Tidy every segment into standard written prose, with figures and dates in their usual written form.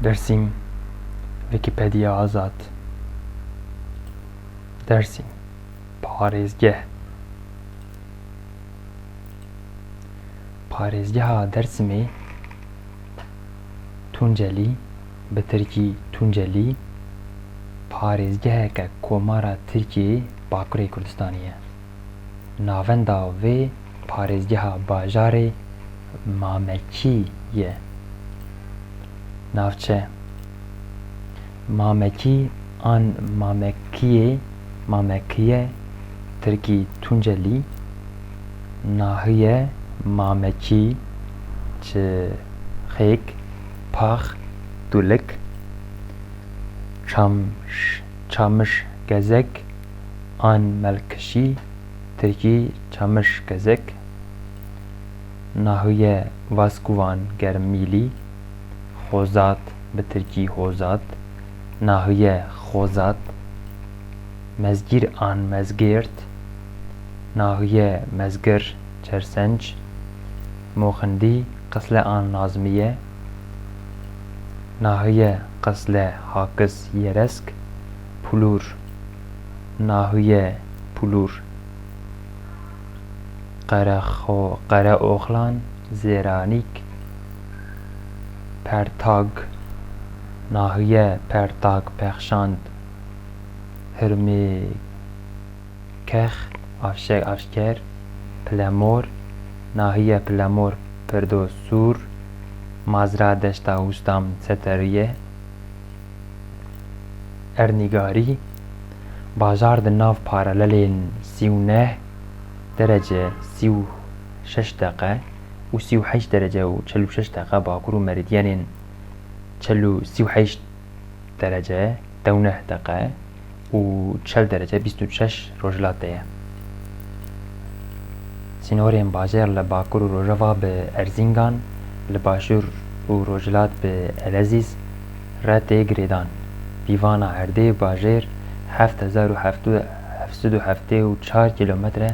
Dersim Wikipedia Azad. Dersim Parêzgeh. Parêzgeha Dêrsimê Tuncelî bi Tirkî Tuncelî parêzgeheke komara Tirkiyeyê Bakurê Kurdistanê ye. Navenda vê parêzgeha bajarê Mamekî ye. Navçe Mamekî an Mamekiye Tirkî Tuncelî Nahîye Mamekî çi xêk pax dûlik Çamişgezek an Melkişî Tirkî Çamişgezek Nahîye Vaskuvan Germîlî Xozat bi Tirkî Hozat Nahîye Xozat Mezgîr an Mezgîrt Nahîye Mezgir Çersenc Moxindî Qisle an Nazmiye Nahîye Qisle Hakis Yeresk Pulur Nahîye Pulur Qereoxlan Zêranîk Pertag Nahîye Pertag Pexşand Hirmêkex Avşker Plemor Nahîye Plemor Pirdosûr Mazra Deşta Hûstam Seteriye Ernîgarî bajar di nav paralelên 39 derece 36 deqe û 38 derece û 46 deqe bakur û meridyenên 38 derece 19 deqe û 40 derece 26 rojhilatê ye. Sînorên bajêr li Bakur û Rojava bi Erzingan, li Başûr û Rojhilat bi Elezîz re tê girêdan. Pîvana erdê bajêr 7774 kilometre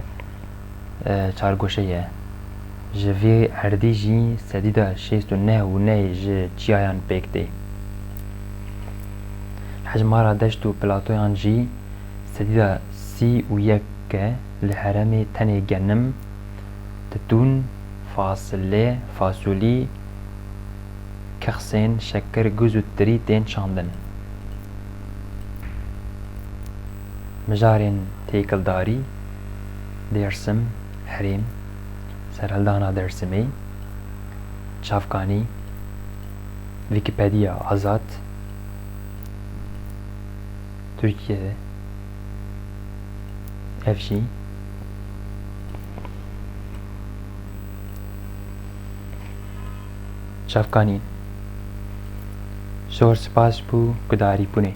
çargoşe ye. Ji vê erdê jî sedîda 69 ji çiyayan pêk tê. Hejmara deşt û platoyan jî sedîda 31 li herêmê tenê genim Tutûn, fasolî, kexsên şeker, guz û tirî tên şandin. Mijarên têkildarî Dêrsim Herêm Serhildana Dêrsimê Çavkanî Wikipedia Azad Tirkiye ev jî Çavkanî. Zor spas bû gudarîbûnê.